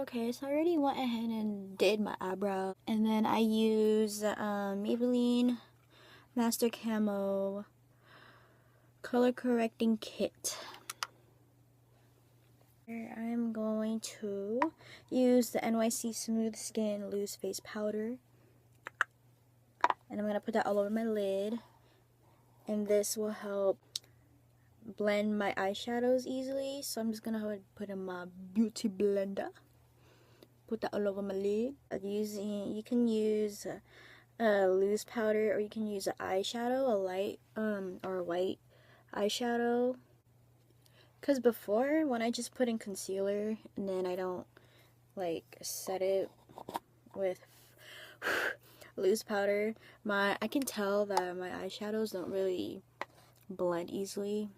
Okay, so I already went ahead and did my eyebrow, and then I use Maybelline Master Camo color correcting kit. Here I'm going to use the NYC Smooth Skin Loose Face Powder, and I'm going to put that all over my lid, and this will help blend my eyeshadows easily. So I'm just going to put in my beauty blender, put that all over my lid. You can use a loose powder, or you can use an eyeshadow, a light or a white eyeshadow. Because before, when I just put in concealer and then I don't like set it with loose powder, I can tell that my eyeshadows don't really blend easily.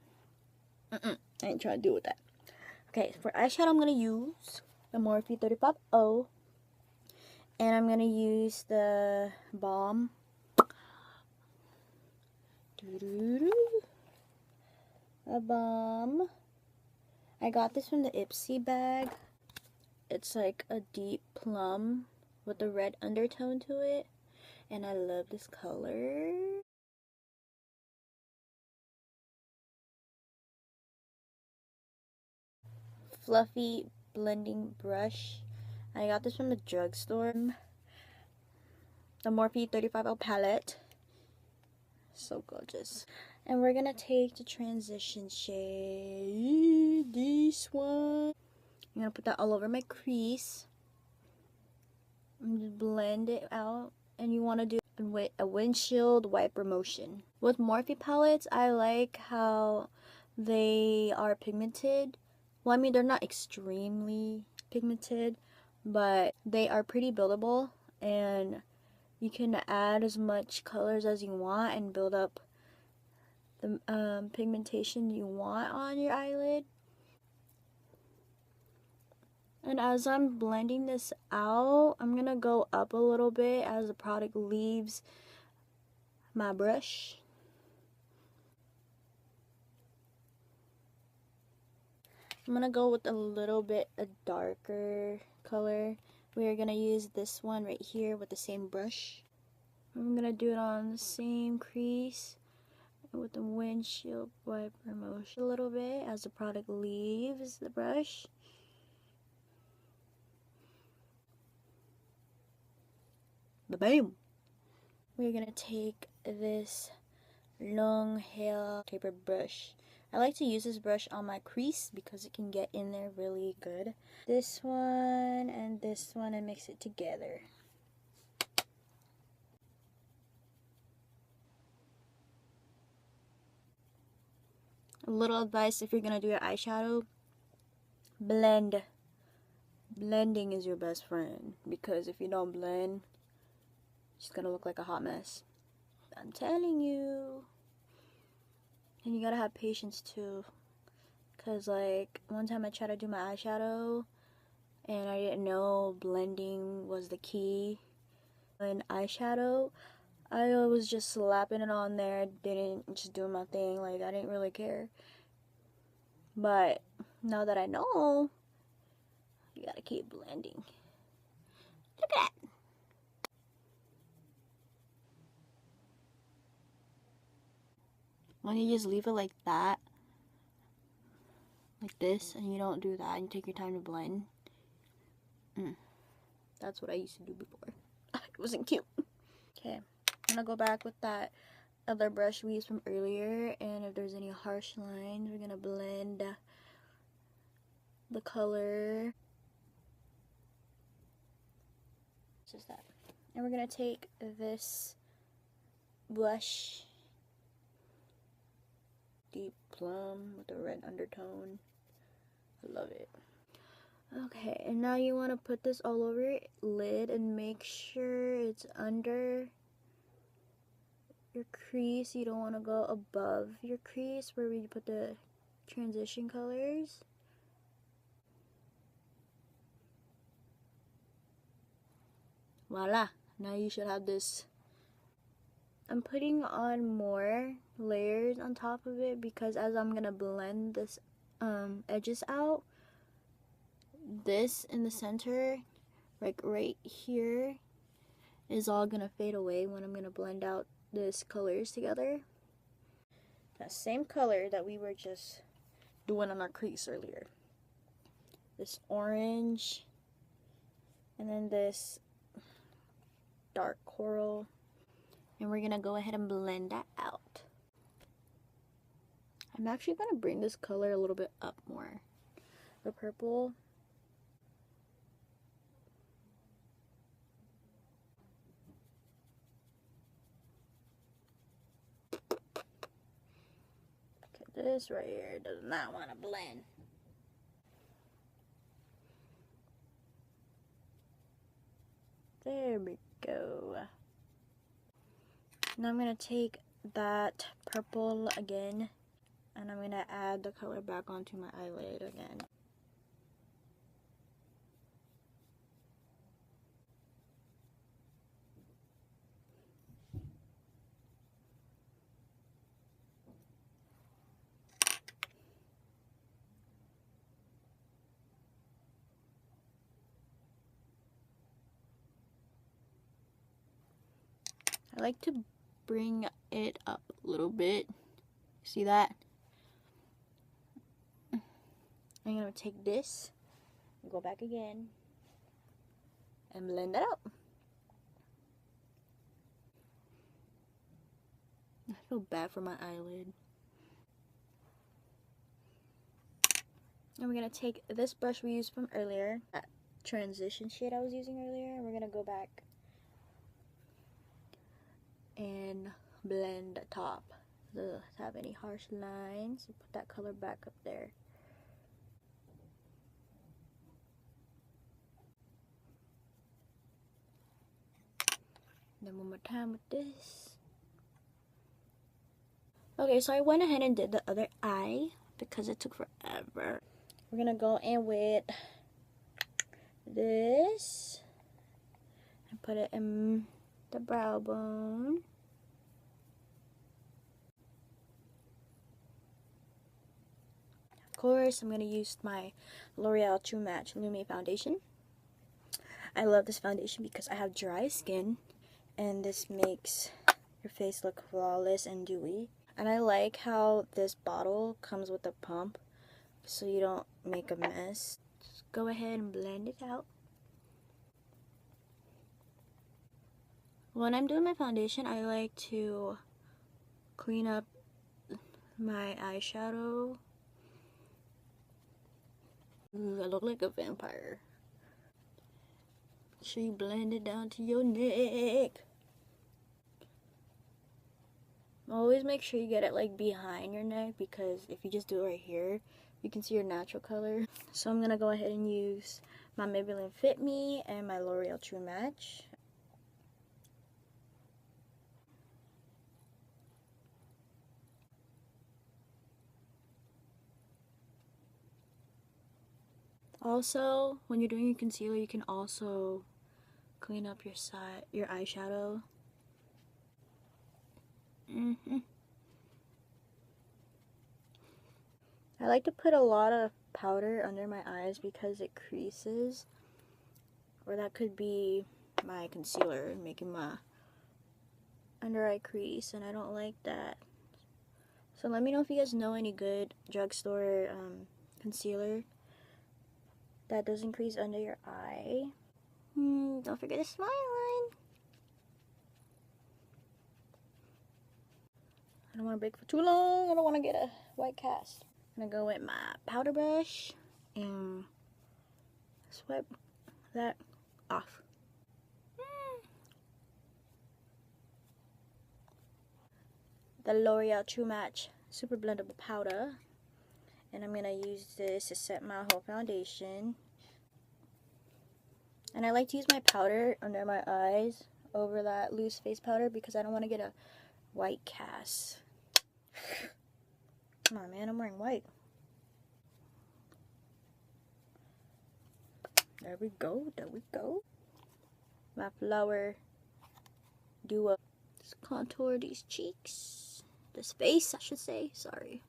I ain't trying to deal with that. Okay, for eyeshadow I'm gonna use the Morphe 35O, and I'm gonna use the Balm. A Balm. I got this from the Ipsy bag. It's like a deep plum with a red undertone to it, and I love this color. Fluffy blending brush. I got this from the drugstore. The Morphe 35O palette. So gorgeous. And we're gonna take the transition shade, this one. I'm gonna put that all over my crease and just blend it out. And you want to do with a windshield wiper motion. With Morphe palettes, I like how they are pigmented. Well, I mean, they're not extremely pigmented, but they are pretty buildable, and you can add as much colors as you want and build up the pigmentation you want on your eyelid. And as I'm blending this out, I'm gonna go up a little bit as the product leaves my brush. I'm gonna go with a little bit a darker color. We are gonna use this one right here with the same brush. I'm gonna do it on the same crease with the windshield wiper motion a little bit as the product leaves the brush. Ba-bam! We're gonna take this long hair taper brush. I like to use this brush on my crease because it can get in there really good. This one and this one, and mix it together. A little advice if you're gonna do your eyeshadow: blend. Blending is your best friend, because if you don't blend, it's gonna look like a hot mess. I'm telling you. And you gotta have patience too, because like one time I tried to do my eyeshadow and I didn't know blending was the key in eyeshadow. I was just slapping it on there, didn't just do my thing, like I didn't really care. But now that I know, you gotta keep blending. Look at that. When you just leave it like that, like this, and you don't do that, and you take your time to blend. That's what I used to do before. It wasn't cute. Okay, I'm gonna go back with that other brush we used from earlier, and if there's any harsh lines, we're gonna blend the color. Just that. And we're gonna take this blush, deep plum with a red undertone. I love it. Okay, and now you want to put this all over your lid and make sure it's under your crease. You don't want to go above your crease where we put the transition colors. Voila, now you should have this. I'm putting on more layers on top of it because as I'm gonna blend this edges out, this in the center, like right here, is all gonna fade away when I'm gonna blend out these colors together. That same color that we were just doing on our crease earlier. This orange, and then this dark coral, and we're gonna go ahead and blend that out. I'm actually gonna bring this color a little bit up more, the purple. Okay, this right here does not want to blend. There we go. Now I'm gonna take that purple again, and I'm gonna add the color back onto my eyelid again. I like to bring it up a little bit. See that? I'm gonna take this, go back again, and blend it out. I feel bad for my eyelid. And we're gonna take this brush we used from earlier, that transition shade I was using earlier, and we're gonna go back and blend the top. Doesn't have any harsh lines. Put that color back up there. Then one more time with this. Okay, so I went ahead and did the other eye because it took forever. We're gonna go in with this and put it in the brow bone. Of course, I'm gonna use my L'Oreal True Match Lume foundation. I love this foundation because I have dry skin, and this makes your face look flawless and dewy. And I like how this bottle comes with a pump so you don't make a mess. Just go ahead and blend it out. When I'm doing my foundation, I like to clean up my eyeshadow. Ooh, I look like a vampire. Make sure you blend it down to your neck. Always make sure you get it like behind your neck, because if you just do it right here, you can see your natural color. So I'm gonna go ahead and use my Maybelline Fit Me and my L'Oreal True Match. Also, when you're doing your concealer, you can also clean up your eyeshadow. I like to put a lot of powder under my eyes because it creases, or that could be my concealer making my under eye crease, and I don't like that. So let me know if you guys know any good drugstore concealer that doesn't crease under your eye. Don't forget the smile line. I don't want to bake for too long. I don't want to get a white cast. I'm gonna go with my powder brush and swipe that off. The L'Oreal True Match Super Blendable Powder, and I'm gonna use this to set my whole foundation. And I like to use my powder under my eyes over that loose face powder because I don't want to get a white cast. Come on, man, I'm wearing white. There we go, there we go. My flower duo. Just contour these cheeks. This face, I should say, sorry.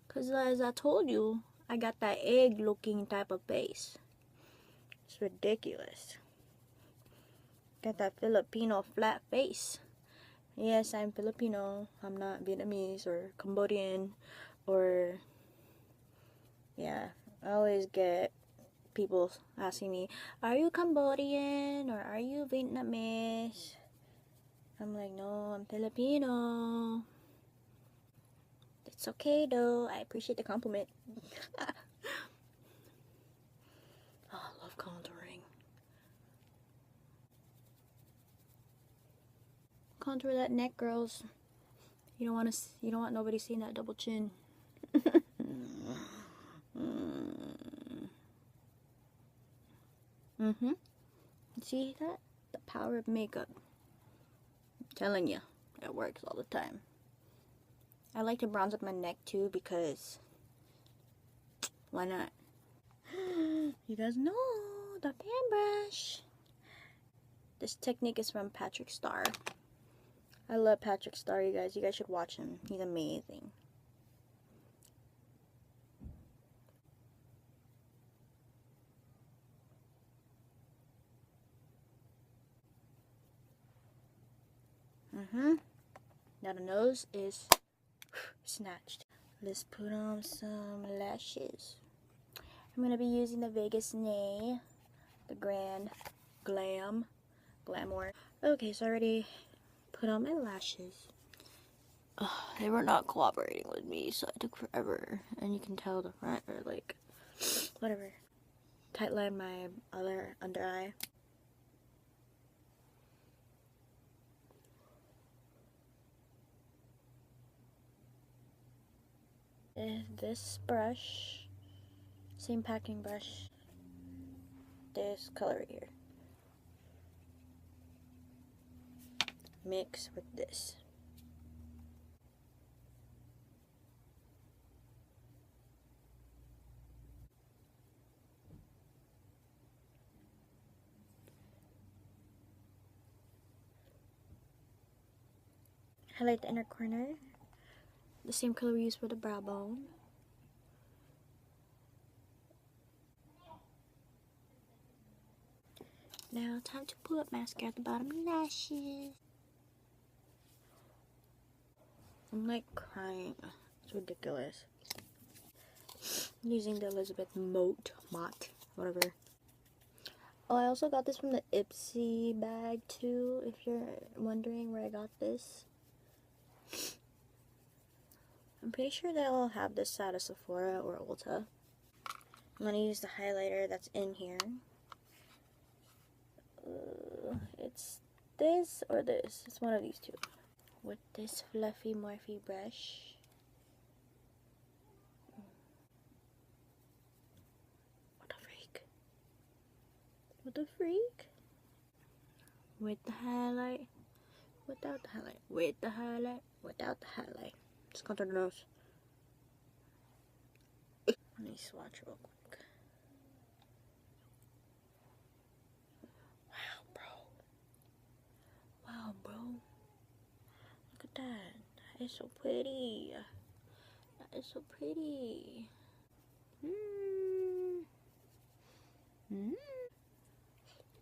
Because as I told you, I got that egg looking type of face. It's ridiculous. Got that Filipino flat face. Yes, I'm Filipino. I'm not Vietnamese or Cambodian or, yeah. I always get people asking me, are you Cambodian or are you Vietnamese? I'm like, no, I'm Filipino. It's okay though. I appreciate the compliment. Oh, I love contouring. Contour that neck, girls. You don't want nobody seeing that double chin. See that? The power of makeup. I'm telling you, it works all the time. I like to bronze up my neck too because why not? You guys know the fan brush. This technique is from Patrick Starr. I love Patrick Starr, you guys. You guys should watch him. He's amazing. Now the nose is snatched. Let's put on some lashes. I'm going to be using the Vegas Nay, the Glam. Okay, so I already put on my lashes. They were not cooperating with me, so it took forever. And you can tell the front or like, whatever. Tight line my other under eye. This brush, same packing brush, this color right here. Mix with this. Highlight the inner corner. The same color we used for the brow bone. Now time to pull up mascara at the bottom of my lashes. I'm like crying. It's ridiculous. I'm using the Elizabeth Motte, whatever. Oh, I also got this from the Ipsy bag too, if you're wondering where I got this. I'm pretty sure they all have this at a Sephora or Ulta. I'm going to use the highlighter that's in here. It's this or this. It's one of these two. With this fluffy Morphe brush. What the freak? What the freak? With the highlight. Without the highlight. With the highlight. Without the highlight. Just contour the nose. Let me swatch real quick. Wow, bro. Wow, bro. Look at that. That is so pretty. That is so pretty.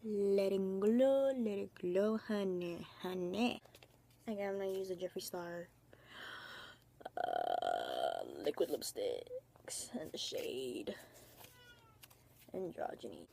Let it glow, honey, honey. Okay, I'm gonna use a Jeffree Star liquid lipsticks and the shade Androgyny.